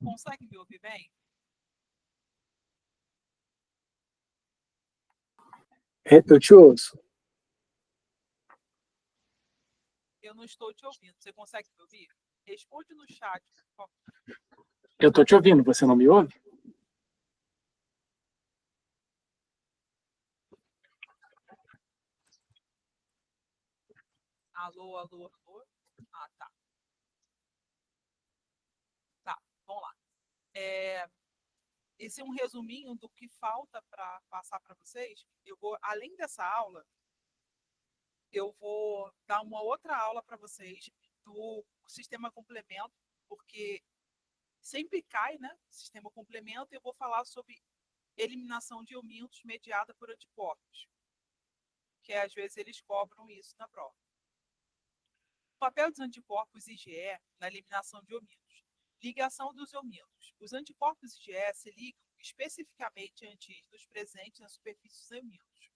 Consegue me ouvir bem? Eu te ouço. Eu não estou te ouvindo. Você consegue me ouvir? Responde no chat, por favor. Eu estou te ouvindo, você não me ouve? Alô, alô, alô. Ah, tá. Tá, vamos lá. Esse é um resuminho do que falta para passar para vocês. Eu vou, além dessa aula, eu vou dar uma outra aula para vocês do sistema complemento, porque sempre cai, né? Sistema complemento, e eu vou falar sobre eliminação de eumintos mediada por anticorpos, que às vezes eles cobram isso na prova. O papel dos anticorpos IgE na eliminação de eumintos. Ligação dos eumintos. Os anticorpos IgE se ligam especificamente a antígenos presentes na superfície dos eumintos.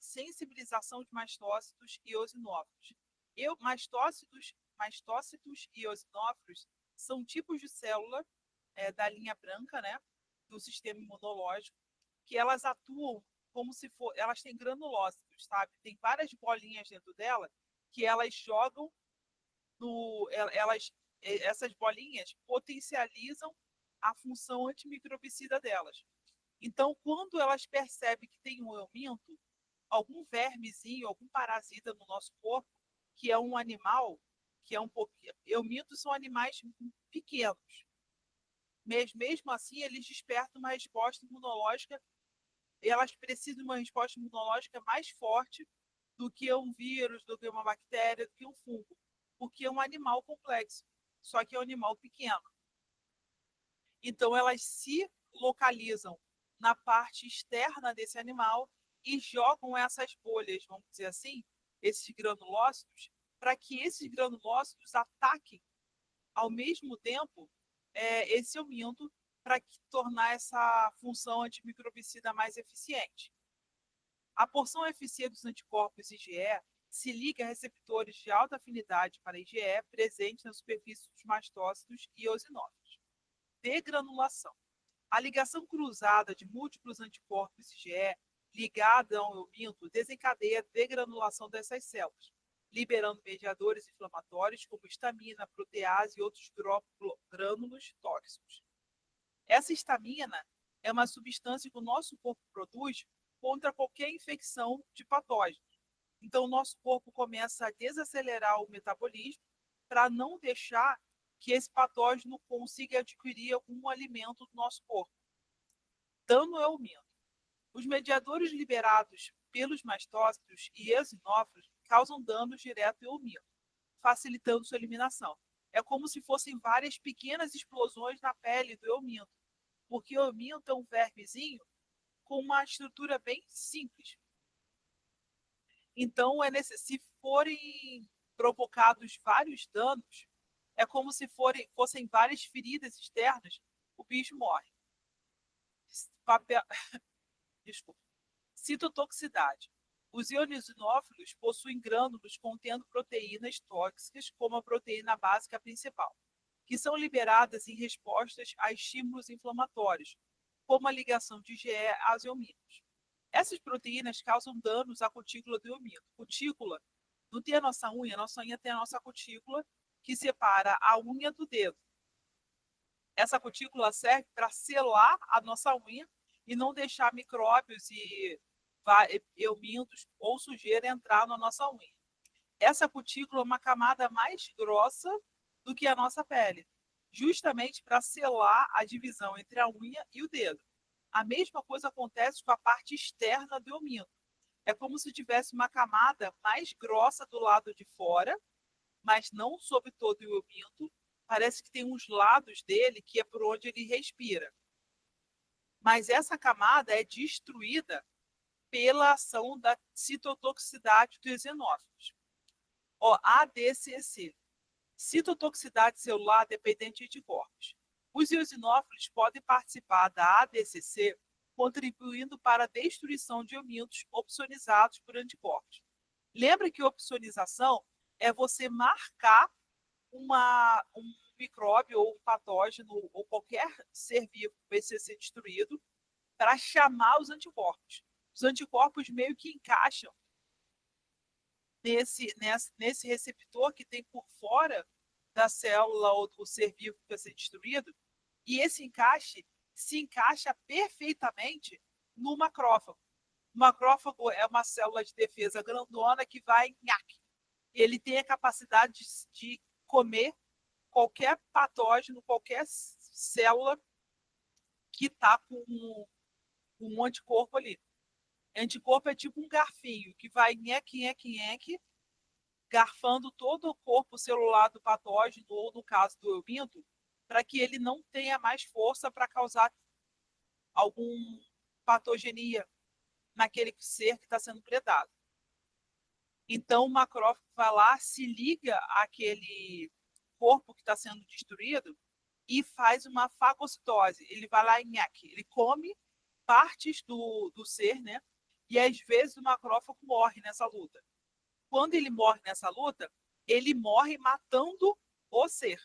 Sensibilização de mastócitos e eosinófilos. Mastócitos e eosinófilos são tipos de célula da linha branca, né, do sistema imunológico, que elas atuam como se for, elas têm granulócitos, sabe? Tem várias bolinhas dentro dela que elas jogam essas bolinhas potencializam a função antimicrobicida delas. Então, quando elas percebem que tem um aumento, algum vermezinho, algum parasita no nosso corpo, que é um animal, que é um pouquinho. Eumintos são animais pequenos. Mesmo assim, eles despertam uma resposta imunológica, elas precisam de uma resposta imunológica mais forte do que um vírus, do que uma bactéria, do que um fungo, porque é um animal complexo, só que é um animal pequeno. Então, elas se localizam na parte externa desse animal e jogam essas bolhas, vamos dizer assim, esses granulócitos, para que esses granulócitos ataquem ao mesmo tempo esse euminto para tornar essa função antimicrobicida mais eficiente. A porção eficiente dos anticorpos IgE se liga a receptores de alta afinidade para IgE presentes na superfície dos mastócitos e eosinófilos. Degranulação. A ligação cruzada de múltiplos anticorpos IgE ligada a um euminto desencadeia a degranulação dessas células, liberando mediadores inflamatórios como histamina, protease e outros grânulos tóxicos. Essa histamina é uma substância que o nosso corpo produz contra qualquer infecção de patógenos. Então, o nosso corpo começa a desacelerar o metabolismo para não deixar que esse patógeno consiga adquirir algum alimento do nosso corpo. Dano ao euminto. Os mediadores liberados pelos mastócitos e eosinófilos causam danos direto ao euminto, facilitando sua eliminação. É como se fossem várias pequenas explosões na pele do euminto, porque o euminto é um vermezinho com uma estrutura bem simples. Então, se forem provocados vários danos, é como se fossem várias feridas externas, o bicho morre. Papel... Desculpa. Citotoxicidade. Os ionosinófilos possuem grânulos contendo proteínas tóxicas, como a proteína básica principal, que são liberadas em respostas a estímulos inflamatórios, como a ligação de IgE aos eumintos. Essas proteínas causam danos à cutícula do euminto. Cutícula não tem a nossa unha tem a nossa cutícula que separa a unha do dedo. Essa cutícula serve para selar a nossa unha e não deixar micróbios e eumintos ou sujeira entrar na nossa unha. Essa cutícula é uma camada mais grossa do que a nossa pele, justamente para selar a divisão entre a unha e o dedo. A mesma coisa acontece com a parte externa do euminto. É como se tivesse uma camada mais grossa do lado de fora, mas não sobre todo o euminto. Parece que tem uns lados dele que é por onde ele respira. Mas essa camada é destruída pela ação da citotoxicidade dos eosinófilos. ADCC. Citotoxicidade celular dependente de anticorpos. Os eosinófilos podem participar da ADCC, contribuindo para a destruição de eumintos opsonizados por anticorpos. Lembra que opsonização é você marcar um micróbio ou um patógeno ou qualquer ser vivo precisa ser destruído para chamar os anticorpos. Os anticorpos meio que encaixam nesse receptor que tem por fora da célula ou do ser vivo que vai ser destruído, e esse encaixe se encaixa perfeitamente no macrófago. O macrófago é uma célula de defesa grandona que vai nhaque. Ele tem a capacidade de comer qualquer patógeno, qualquer célula que está com um anticorpo ali. Anticorpo é tipo um garfinho que vai nheque, nheque, nheque, garfando todo o corpo celular do patógeno, ou no caso do euminto, para que ele não tenha mais força para causar alguma patogenia naquele ser que está sendo predado. Então, o macrófago vai lá, se liga àquele corpo que está sendo destruído e faz uma fagocitose. Ele vai lá em ele come partes do ser, né? E às vezes o macrófago morre nessa luta. Quando ele morre nessa luta, ele morre matando o ser.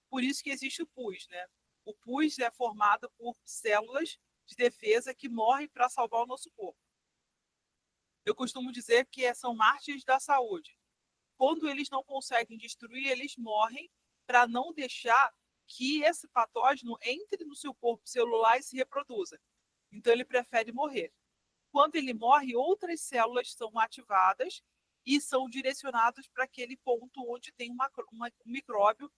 Por isso que existe o pus, né? O pus é formado por células de defesa que morrem para salvar o nosso corpo. Eu costumo dizer que são mártires da saúde. Quando eles não conseguem destruir, eles morrem para não deixar que esse patógeno entre no seu corpo celular e se reproduza. Então, ele prefere morrer. Quando ele morre, outras células são ativadas e são direcionadas para aquele ponto onde tem um micróbio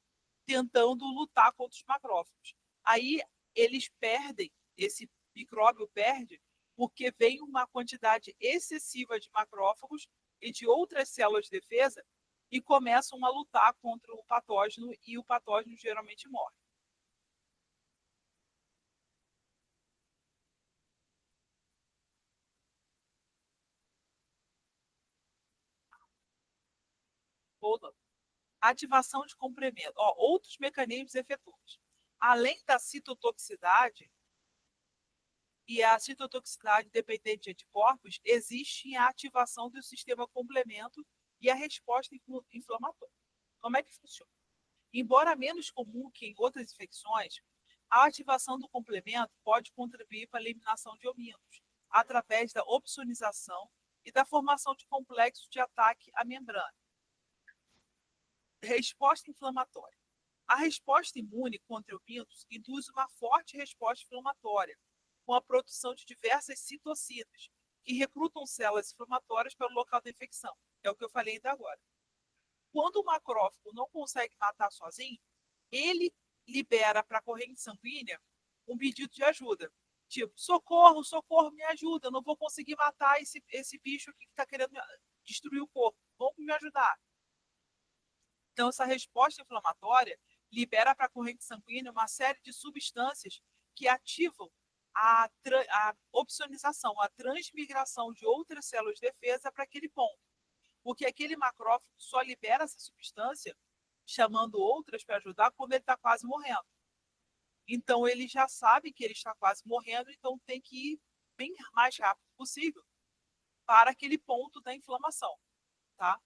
tentando lutar contra os macrófagos. Aí eles perdem, esse micróbio perde, porque vem uma quantidade excessiva de macrófagos e de outras células de defesa e começam a lutar contra o patógeno, e o patógeno geralmente morre. Ativação de complemento. Outros mecanismos efetuantes. Além da citotoxicidade e a citotoxicidade dependente de anticorpos, existe a ativação do sistema complemento e a resposta inflamatória. Como é que funciona? Embora menos comum que em outras infecções, a ativação do complemento pode contribuir para a eliminação de eumintos, através da opsonização e da formação de complexos de ataque à membrana. Resposta inflamatória. A resposta imune contra eumintos induz uma forte resposta inflamatória, com a produção de diversas citocinas, que recrutam células inflamatórias para o local da infecção. É o que eu falei ainda agora. Quando o macrófago não consegue matar sozinho, ele libera para a corrente sanguínea um pedido de ajuda. Tipo, socorro, socorro, me ajuda, eu não vou conseguir matar esse bicho aqui que está querendo destruir o corpo. Vamos me ajudar. Então, essa resposta inflamatória libera para a corrente sanguínea uma série de substâncias que ativam a opsonização, a transmigração de outras células de defesa para aquele ponto. Porque aquele macrófago só libera essa substância, chamando outras para ajudar, quando ele está quase morrendo. Então, ele já sabe que ele está quase morrendo, então tem que ir bem mais rápido possível para aquele ponto da inflamação, tá?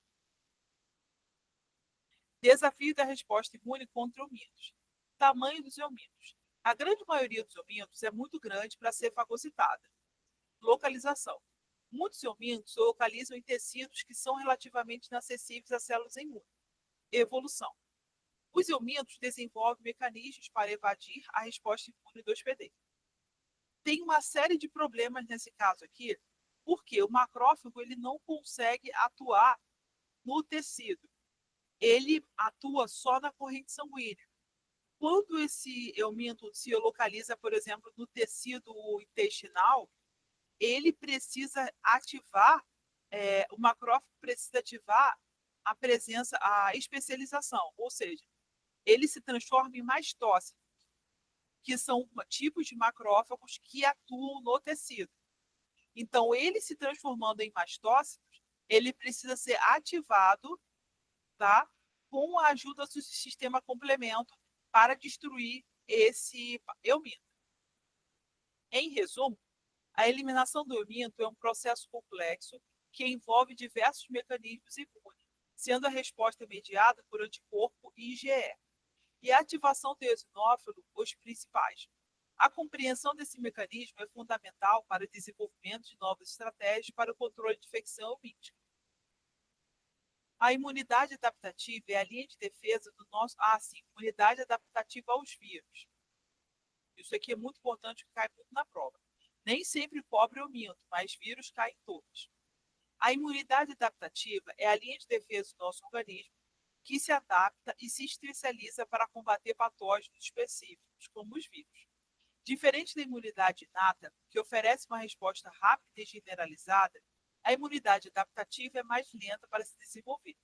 Desafio da resposta imune contra eumintos. Tamanho dos eumintos. A grande maioria dos eumintos é muito grande para ser fagocitada. Localização. Muitos eumintos se localizam em tecidos que são relativamente inacessíveis a células imunes. Evolução. Os eumintos desenvolvem mecanismos para evadir a resposta imune do hospedeiro. Tem uma série de problemas nesse caso aqui, porque o macrófago ele não consegue atuar no tecido. Ele atua só na corrente sanguínea. Quando esse euminto se localiza, por exemplo, no tecido intestinal, ele precisa ativar, o macrófago precisa ativar a presença, a especialização, ou seja, ele se transforma em mastócitos, que são tipos de macrófagos que atuam no tecido. Então, ele se transformando em mastócitos, ele precisa ser ativado, tá, com a ajuda do sistema complemento para destruir esse euminto. Em resumo, a eliminação do euminto é um processo complexo que envolve diversos mecanismos imunes, sendo a resposta mediada por anticorpo e IgE. E a ativação do eosinófilo, os principais. A compreensão desse mecanismo é fundamental para o desenvolvimento de novas estratégias para o controle de infecção mítica. A imunidade adaptativa é a linha de defesa do nosso. Imunidade adaptativa aos vírus. Isso aqui é muito importante, que cai muito na prova. Nem sempre cobre o minto, mas vírus caem todos. A imunidade adaptativa é a linha de defesa do nosso organismo que se adapta e se especializa para combater patógenos específicos, como os vírus. Diferente da imunidade inata, que oferece uma resposta rápida e generalizada, a imunidade adaptativa é mais lenta para se desenvolver,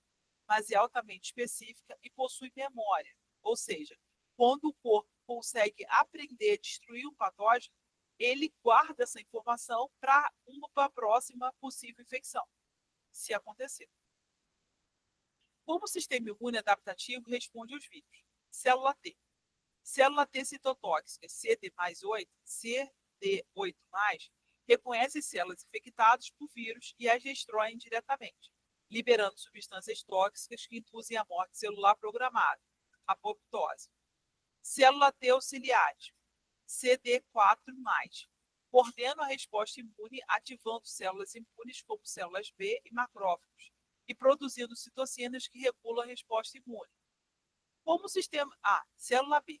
mas é altamente específica e possui memória, ou seja, quando o corpo consegue aprender a destruir um patógeno, ele guarda essa informação para uma próxima possível infecção, se acontecer. Como o sistema imune adaptativo responde aos vírus? Célula T. Célula T citotóxica CD8+, reconhece células infectadas por vírus e as destroem diretamente, liberando substâncias tóxicas que induzem a morte celular programada, apoptose. Célula T auxiliares, CD4+, coordena a resposta imune ativando células imunes como células B e macrófagos e produzindo citocinas que regulam a resposta imune. Como o sistema célula B,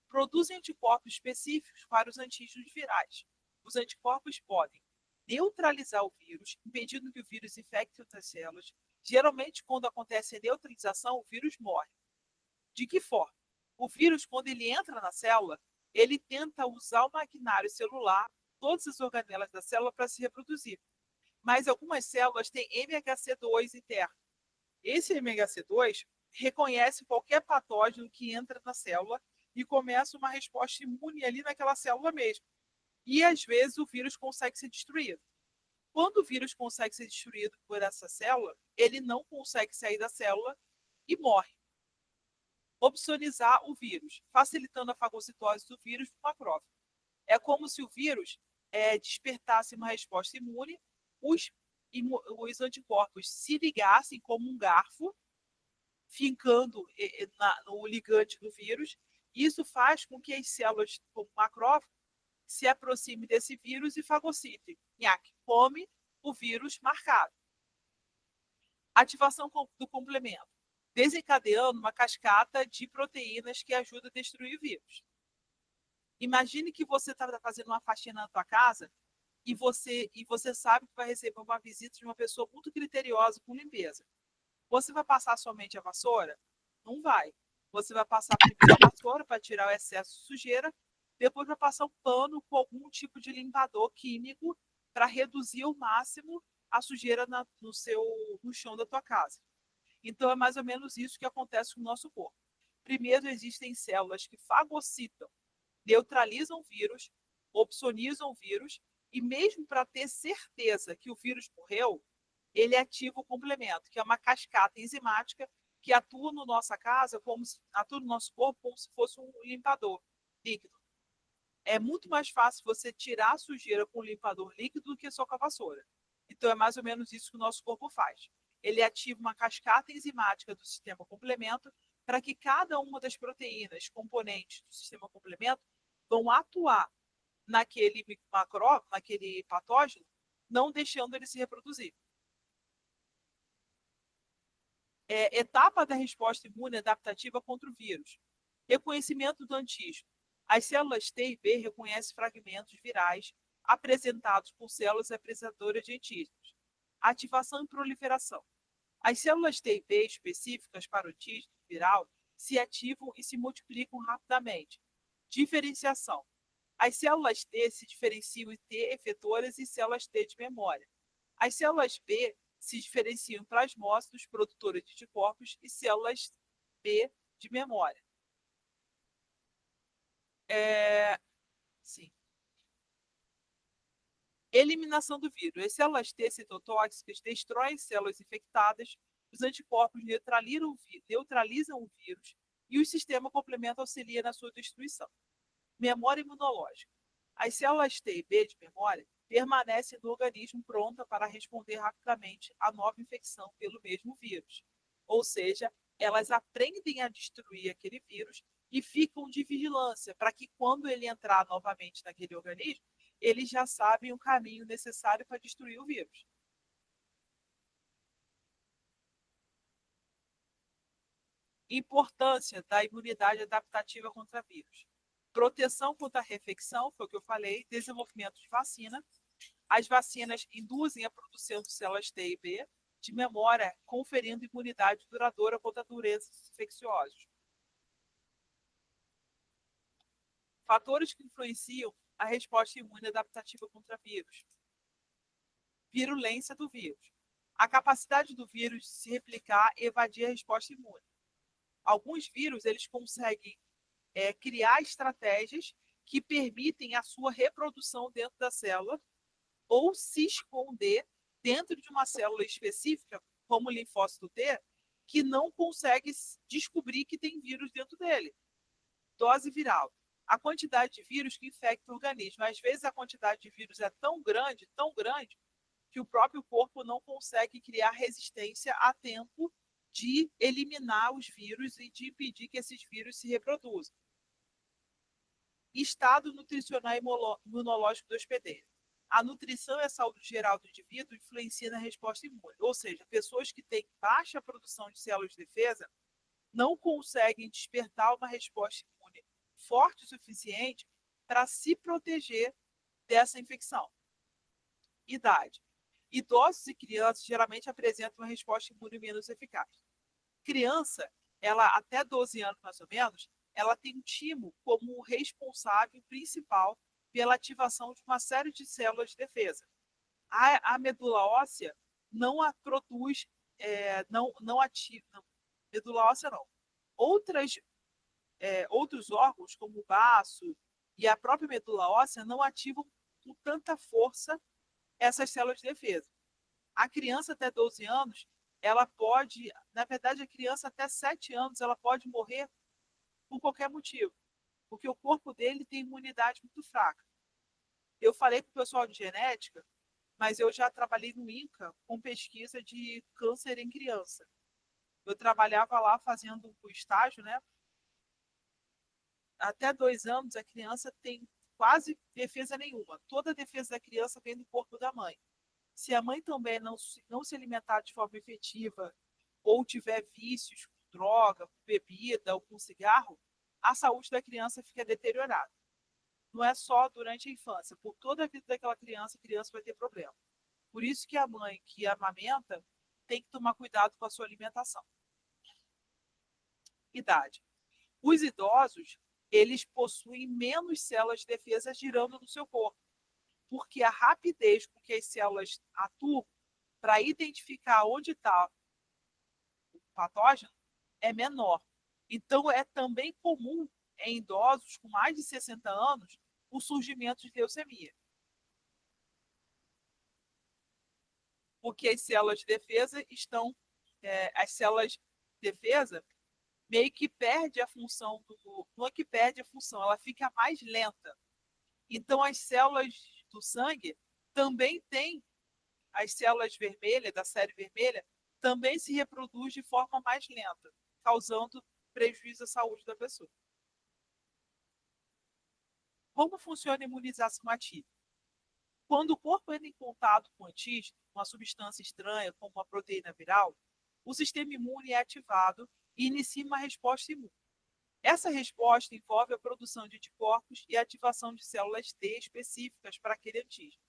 produzem anticorpos específicos para os antígenos virais. Os anticorpos podem neutralizar o vírus, impedindo que o vírus infecte outras células. Geralmente, quando acontece a neutralização, o vírus morre. De que forma? O vírus, quando ele entra na célula, ele tenta usar o maquinário celular, todas as organelas da célula, para se reproduzir. Mas algumas células têm MHC2 interno. Esse MHC2 reconhece qualquer patógeno que entra na célula e começa uma resposta imune ali naquela célula mesmo. E, às vezes, o vírus consegue ser destruído. Quando o vírus consegue ser destruído por essa célula, ele não consegue sair da célula e morre. Opsonizar o vírus, facilitando a fagocitose do vírus no macrófago. É como se o vírus despertasse uma resposta imune, os anticorpos se ligassem como um garfo, fincando no ligante do vírus. Isso faz com que as células, como macrófago, se aproximem desse vírus e fagocitem. Come o vírus marcado. Ativação do complemento, desencadeando uma cascata de proteínas que ajuda a destruir o vírus. Imagine que você está fazendo uma faxina na sua casa e você sabe que vai receber uma visita de uma pessoa muito criteriosa com limpeza. Você vai passar somente a vassoura? Não vai. Você vai passar primeiro a vassoura para tirar o excesso de sujeira, depois vai passar um pano com algum tipo de limpador químico para reduzir ao máximo a sujeira no chão da tua casa. Então, é mais ou menos isso que acontece com o nosso corpo. Primeiro, existem células que fagocitam, neutralizam o vírus, opsonizam o vírus, e mesmo para ter certeza que o vírus morreu, ele ativa o complemento, que é uma cascata enzimática que atua na nossa casa, atua no nosso corpo como se fosse um limpador líquido. É muito mais fácil você tirar a sujeira com um limpador líquido do que só com a vassoura. Então, é mais ou menos isso que o nosso corpo faz. Ele ativa uma cascata enzimática do sistema complemento para que cada uma das proteínas componentes do sistema complemento vão atuar naquele naquele patógeno, não deixando ele se reproduzir. Etapa da resposta imune adaptativa contra o vírus. Reconhecimento do antígeno. As células T e B reconhecem fragmentos virais apresentados por células apresentadoras de antígenos. Ativação e proliferação. As células T e B específicas para o antígeno viral se ativam e se multiplicam rapidamente. Diferenciação. As células T se diferenciam em T efetoras e células T de memória. As células B se diferenciam em plasmócitos, produtoras de anticorpos, e células B de memória. Sim. Eliminação do vírus. As células T citotóxicas destroem células infectadas, os anticorpos neutralizam o vírus e o sistema complemento auxilia na sua destruição. Memória imunológica. As células T e B de memória permanecem no organismo pronta para responder rapidamente à nova infecção pelo mesmo vírus. Ou seja, elas aprendem a destruir aquele vírus e ficam de vigilância para que quando ele entrar novamente naquele organismo, eles já sabem o caminho necessário para destruir o vírus. Importância da imunidade adaptativa contra vírus. Proteção contra a reinfecção, foi o que eu falei, desenvolvimento de vacina. As vacinas induzem a produção de células T e B de memória, conferindo imunidade duradoura contra doenças infecciosas. Fatores que influenciam a resposta imune adaptativa contra vírus. Virulência do vírus. A capacidade do vírus de se replicar e evadir a resposta imune. Alguns vírus eles conseguem criar estratégias que permitem a sua reprodução dentro da célula ou se esconder dentro de uma célula específica, como o linfócito T, que não consegue descobrir que tem vírus dentro dele. Dose viral. A quantidade de vírus que infecta o organismo. Às vezes a quantidade de vírus é tão grande, que o próprio corpo não consegue criar resistência a tempo de eliminar os vírus e de impedir que esses vírus se reproduzam. Estado nutricional e imunológico do hospedeiro. A nutrição e a saúde geral do indivíduo influencia na resposta imune. Ou seja, pessoas que têm baixa produção de células de defesa não conseguem despertar uma resposta imune forte o suficiente para se proteger dessa infecção. Idade. Idosos e crianças geralmente apresentam uma resposta imune menos eficaz. Criança, ela até 12 anos mais ou menos, ela tem um timo como o responsável principal pela ativação de uma série de células de defesa. A medula óssea não a produz, não ativa, não, medula óssea não. Outros órgãos, como o baço e a própria medula óssea, não ativam com tanta força essas células de defesa. A criança até 12 anos, ela pode, na verdade, a criança até 7 anos, ela pode morrer por qualquer motivo, porque o corpo dele tem imunidade muito fraca. Eu falei para o pessoal de genética, mas eu já trabalhei no INCA com pesquisa de câncer em criança. Eu trabalhava lá fazendo o estágio, né? Até 2 anos, a criança tem quase defesa nenhuma. Toda a defesa da criança vem do corpo da mãe. Se a mãe também não se alimentar de forma efetiva ou tiver vícios com droga, com bebida ou com cigarro, a saúde da criança fica deteriorada. Não é só durante a infância, por toda a vida daquela criança, a criança vai ter problema. Por isso que a mãe que amamenta tem que tomar cuidado com a sua alimentação. Idade. Os idosos, eles possuem menos células de defesa girando no seu corpo, porque a rapidez com que as células atuam para identificar onde está o patógeno é menor. Então, é também comum em idosos com mais de 60 anos o surgimento de leucemia. Porque as células de defesa as células de defesa meio que perde a função não é que perde a função, ela fica mais lenta. Então, as células do sangue também têm, as células vermelhas, da série vermelha, também se reproduz de forma mais lenta, causando prejuízo à saúde da pessoa. Como funciona a imunização ativa? Quando o corpo entra em contato com o antígeno, uma substância estranha, como uma proteína viral, o sistema imune é ativado e inicia uma resposta imune. Essa resposta envolve a produção de anticorpos e a ativação de células T específicas para aquele antígeno.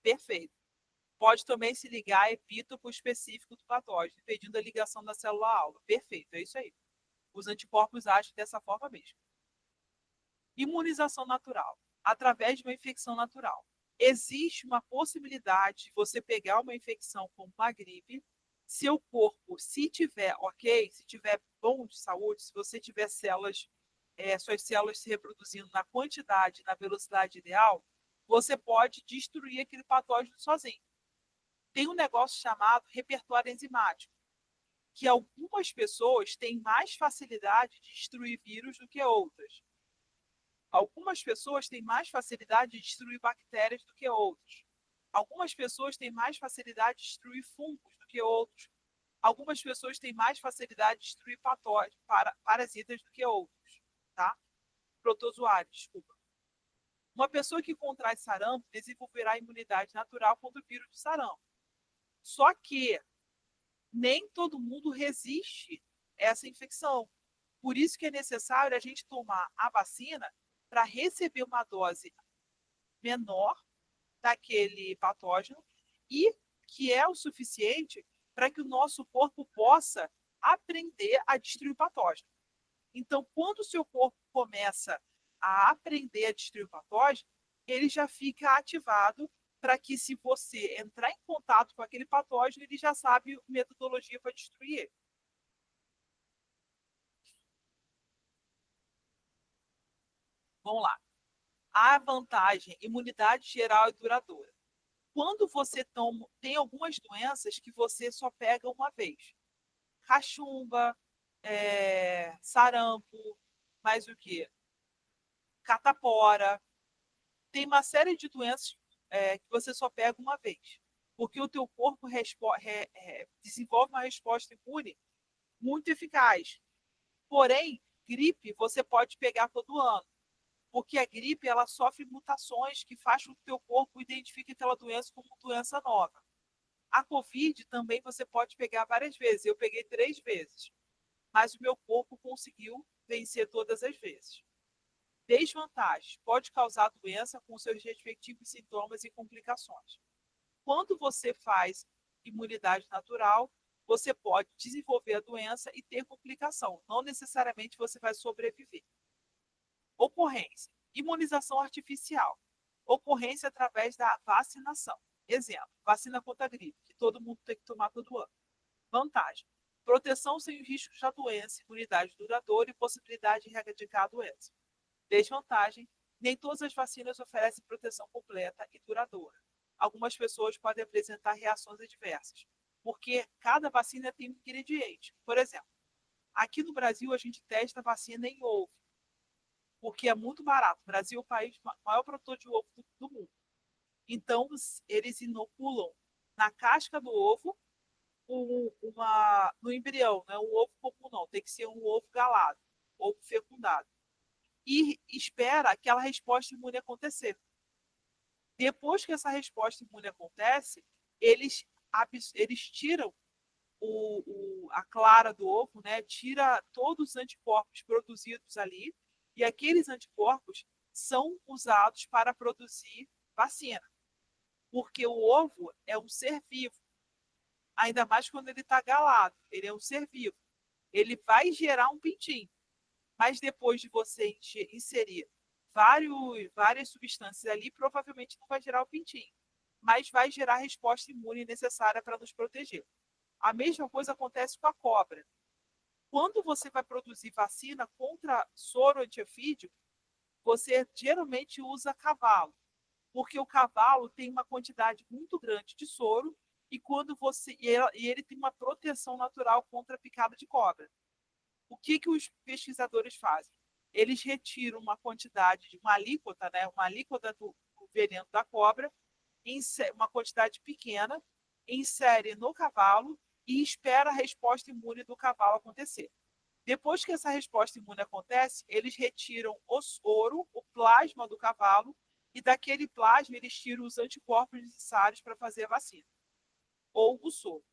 Perfeito. Pode também se ligar a epítopo específico do patógeno, impedindo a ligação da célula-alvo. Perfeito, é isso aí. Os anticorpos agem dessa forma mesmo. Imunização natural, através de uma infecção natural. Existe uma possibilidade de você pegar uma infecção como uma gripe, seu corpo, se tiver ok, se tiver bom de saúde, se você tiver suas células se reproduzindo na quantidade, na velocidade ideal, você pode destruir aquele patógeno sozinho. Tem um negócio chamado repertório enzimático, que algumas pessoas têm mais facilidade de destruir vírus do que outras. Algumas pessoas têm mais facilidade de destruir bactérias do que outras. Algumas pessoas têm mais facilidade de destruir fungos do que outros. Algumas pessoas têm mais facilidade de destruir parasitas do que outros, tá? Protozoários, desculpa. Uma pessoa que contrai sarampo desenvolverá imunidade natural contra o vírus do sarampo. Só que nem todo mundo resiste a essa infecção. Por isso que é necessário a gente tomar a vacina para receber uma dose menor daquele patógeno e que é o suficiente para que o nosso corpo possa aprender a destruir o patógeno. Então, quando o seu corpo começa a aprender a destruir o patógeno, ele já fica ativado para que, se você entrar em contato com aquele patógeno, ele já sabe a metodologia para destruir ele. Vamos lá. A vantagem, imunidade geral e duradoura. Quando você tem algumas doenças que você só pega uma vez. Cachumba, sarampo, mais o quê? Catapora. Tem uma série de doenças que você só pega uma vez. Porque o teu corpo desenvolve uma resposta imune muito eficaz. Porém, gripe você pode pegar todo ano. Porque a gripe ela sofre mutações que faz com que o teu corpo identifique aquela doença como doença nova. A Covid também você pode pegar várias vezes. Eu peguei 3 vezes, mas o meu corpo conseguiu vencer todas as vezes. Desvantagens. Pode causar doença com seus respectivos sintomas e complicações. Quando você faz imunidade natural, você pode desenvolver a doença e ter complicação. Não necessariamente você vai sobreviver. Ocorrência. Imunização artificial. Ocorrência através da vacinação. Exemplo, vacina contra a gripe, que todo mundo tem que tomar todo ano. Vantagem. Proteção sem os riscos da doença, imunidade duradoura e possibilidade de erradicar a doença. Desvantagem. Nem todas as vacinas oferecem proteção completa e duradoura. Algumas pessoas podem apresentar reações adversas, porque cada vacina tem um ingrediente. Por exemplo, aqui no Brasil a gente testa a vacina em ovo, porque é muito barato. O Brasil é o país maior produtor de ovo do mundo. Então, eles inoculam na casca do ovo no embrião, não é um ovo comum, não. Tem que ser um ovo galado, ovo fecundado. E espera aquela resposta imune acontecer. Depois que essa resposta imune acontece, eles tiram a clara do ovo, né? Tira todos os anticorpos produzidos ali, e aqueles anticorpos são usados para produzir vacina. Porque o ovo é um ser vivo, ainda mais quando ele está galado, ele é um ser vivo. Ele vai gerar um pintinho, mas depois de você inserir várias substâncias ali, provavelmente não vai gerar o pintinho, mas vai gerar a resposta imune necessária para nos proteger. A mesma coisa acontece com a cobra. Quando você vai produzir vacina contra soro antiofídico, você geralmente usa cavalo, porque o cavalo tem uma quantidade muito grande de soro e ele tem uma proteção natural contra a picada de cobra. O que os pesquisadores fazem? Eles retiram uma quantidade de uma alíquota, né, uma alíquota do veneno da cobra, uma quantidade pequena, insere no cavalo e espera a resposta imune do cavalo acontecer. Depois que essa resposta imune acontece, eles retiram o soro, o plasma do cavalo, e daquele plasma eles tiram os anticorpos necessários para fazer a vacina, ou o soro.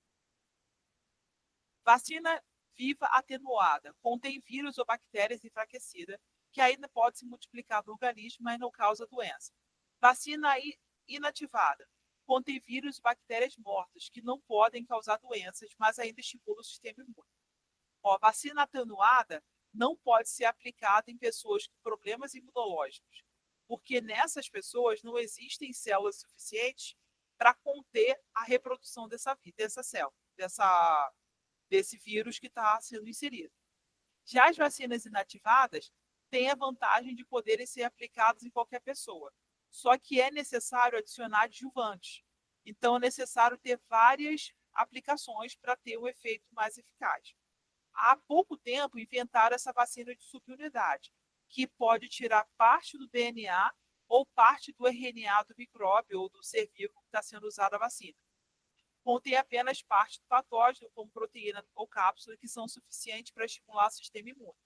Vacina viva atenuada, contém vírus ou bactérias enfraquecidas, que ainda pode se multiplicar no organismo, mas não causa doença. Vacina inativada, contém vírus e bactérias mortas, que não podem causar doenças, mas ainda estimulam o sistema imune. Vacina atenuada não pode ser aplicada em pessoas com problemas imunológicos, porque nessas pessoas não existem células suficientes para conter a reprodução dessa célula, desse vírus que está sendo inserido. Já as vacinas inativadas têm a vantagem de poderem ser aplicadas em qualquer pessoa, só que é necessário adicionar adjuvantes. Então, é necessário ter várias aplicações para ter um efeito mais eficaz. Há pouco tempo inventaram essa vacina de subunidade, que pode tirar parte do DNA ou parte do RNA do micróbio ou do ser vivo que está sendo usado a vacina. Contém apenas parte do patógeno, como proteína ou cápsula, que são suficientes para estimular o sistema imune.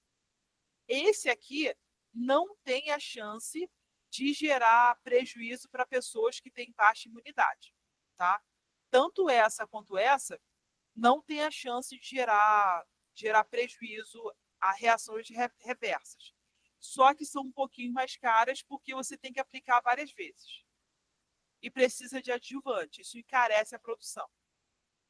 Esse aqui não tem a chance de gerar prejuízo para pessoas que têm baixa imunidade, tá? Tanto essa quanto essa não tem a chance de gerar prejuízo a reações reversas. Só que são um pouquinho mais caras porque você tem que aplicar várias vezes. E precisa de adjuvante, isso encarece a produção.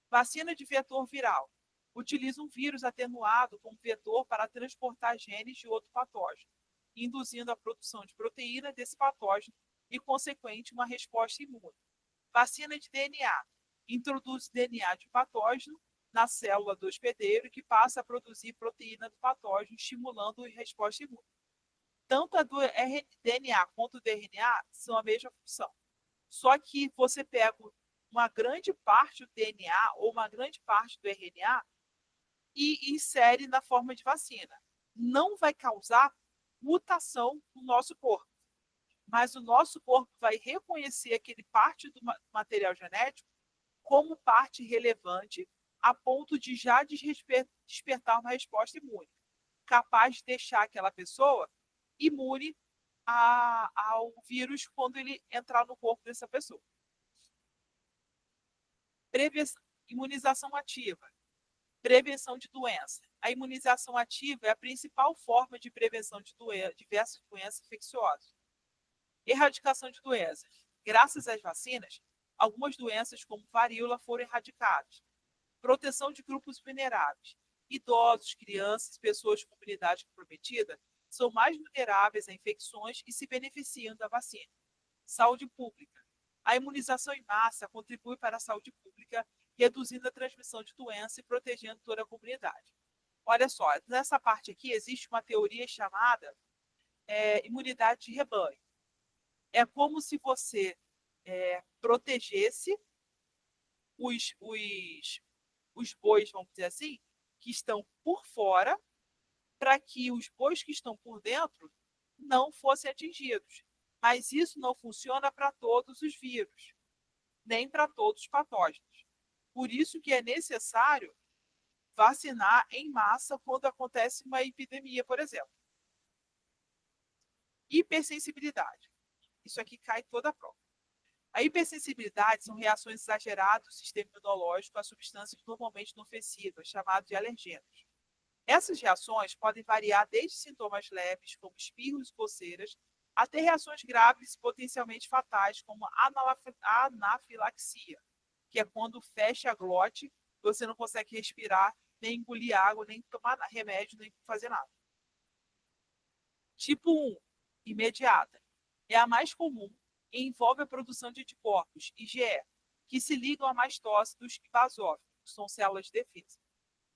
Vacina de vetor viral. Utiliza um vírus atenuado como vetor para transportar genes de outro patógeno, induzindo a produção de proteína desse patógeno e, consequente, uma resposta imune. Vacina de DNA. Introduz DNA de patógeno na célula do hospedeiro que passa a produzir proteína do patógeno, estimulando a resposta imune. Tanto a do DNA quanto o DNA são a mesma função. Só que você pega uma grande parte do DNA ou uma grande parte do RNA e insere na forma de vacina. Não vai causar mutação no nosso corpo, mas o nosso corpo vai reconhecer aquele parte do material genético como parte relevante a ponto de já despertar uma resposta imune, capaz de deixar aquela pessoa imune ao vírus quando ele entrar no corpo dessa pessoa. Imunização ativa. Prevenção de doença. A imunização ativa é a principal forma de prevenção de diversas doenças infecciosas. Erradicação de doenças. Graças às vacinas, algumas doenças como varíola foram erradicadas. Proteção de grupos vulneráveis. Idosos, crianças, pessoas com imunidade comprometida são mais vulneráveis a infecções e se beneficiam da vacina. Saúde pública. A imunização em massa contribui para a saúde pública, reduzindo a transmissão de doença e protegendo toda a comunidade. Olha só, nessa parte aqui existe uma teoria chamada imunidade de rebanho. É como se você protegesse os bois, vamos dizer assim, que estão por fora, para que os bois que estão por dentro não fossem atingidos. Mas isso não funciona para todos os vírus, nem para todos os patógenos. Por isso que é necessário vacinar em massa quando acontece uma epidemia, por exemplo. Hipersensibilidade. Isso aqui cai toda a prova. A hipersensibilidade são reações exageradas do sistema imunológico a substâncias normalmente inofensivas, chamadas de alergenos. Essas reações podem variar desde sintomas leves, como espirros e coceiras, até reações graves e potencialmente fatais, como anafilaxia, que é quando fecha a glote, você não consegue respirar, nem engolir água, nem tomar remédio, nem fazer nada. Tipo 1, imediata. É a mais comum e envolve a produção de anticorpos, IgE, que se ligam a mastócitos e basófilos, que são células de defesa.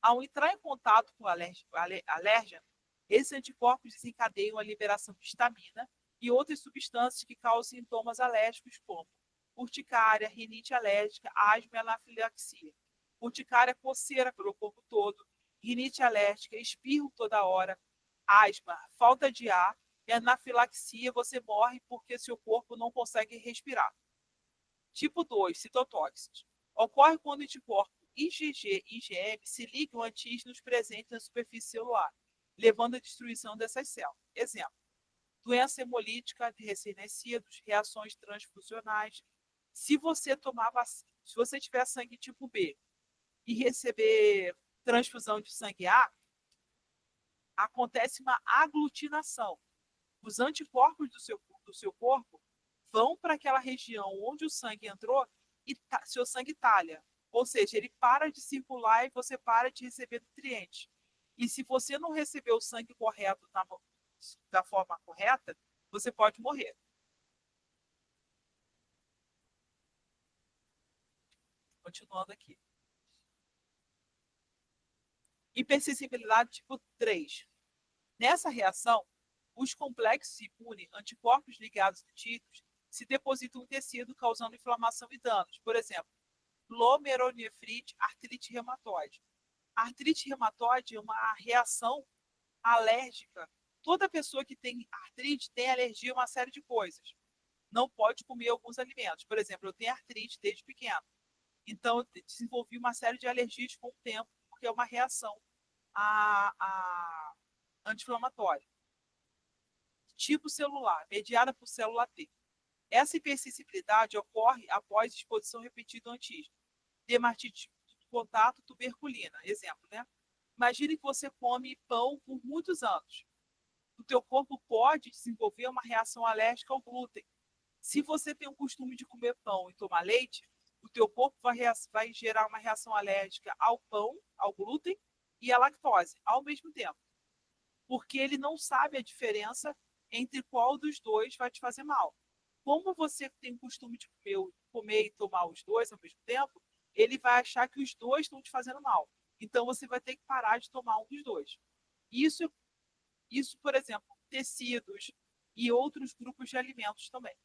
Ao entrar em contato com o alérgeno, esses anticorpos desencadeiam a liberação de histamina e outras substâncias que causam sintomas alérgicos como urticária, rinite alérgica, asma e anafilaxia. Urticária, coceira pelo corpo todo, rinite alérgica, espirro toda hora, asma, falta de ar e anafilaxia, você morre porque seu corpo não consegue respirar. Tipo 2, citotóxicos. Ocorre quando o anticorpo IgG e IgM se ligam a antígenos presentes na superfície celular, levando à destruição dessas células. Exemplo: doença hemolítica de recém-nascidos, reações transfusionais. Se você tomar vacina, se você tiver sangue tipo B e receber transfusão de sangue A, acontece uma aglutinação. Os anticorpos do seu corpo vão para aquela região onde o sangue entrou e seu sangue talha. Ou seja, ele para de circular e você para de receber nutrientes. E se você não receber o sangue correto da forma correta, você pode morrer. Continuando aqui. Hipersensibilidade tipo 3. Nessa reação, os complexos imunes, anticorpos ligados a antígenos, se depositam no tecido, causando inflamação e danos. Por exemplo, glomerulonefrite, artrite reumatoide. A artrite reumatoide é uma reação alérgica. Toda pessoa que tem artrite tem alergia a uma série de coisas. não pode comer alguns alimentos. Por exemplo, eu tenho artrite desde pequeno. Então, eu desenvolvi uma série de alergias com o tempo, porque é uma reação a anti-inflamatória. Tipo celular, mediada por célula T. Essa hipersensibilidade ocorre após exposição repetida ao antígeno. Dermatite de contato tuberculina, exemplo, né? Imagine que você come pão por muitos anos. O teu corpo pode desenvolver uma reação alérgica ao glúten. Se você tem o costume de comer pão e tomar leite, o teu corpo vai gerar uma reação alérgica ao pão, ao glúten e à lactose ao mesmo tempo. Porque ele não sabe a diferença entre qual dos dois vai te fazer mal. Como você tem o costume de comer e tomar os dois ao mesmo tempo, ele vai achar que os dois estão te fazendo mal. Então você vai ter que parar de tomar um dos dois. Isso, por exemplo, tecidos e outros grupos de alimentos também.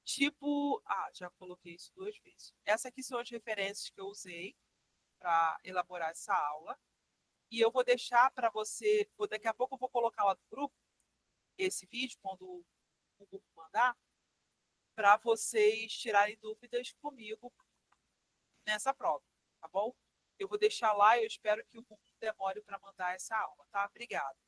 Tipo, já coloquei isso 2 vezes. Essas aqui são as referências que eu usei para elaborar essa aula. E eu vou deixar para você, daqui a pouco eu vou colocar lá no grupo esse vídeo, quando o grupo mandar, para vocês tirarem dúvidas comigo nessa prova, tá bom? Eu vou deixar lá e eu espero que o grupo demore para mandar essa aula, tá? Obrigada.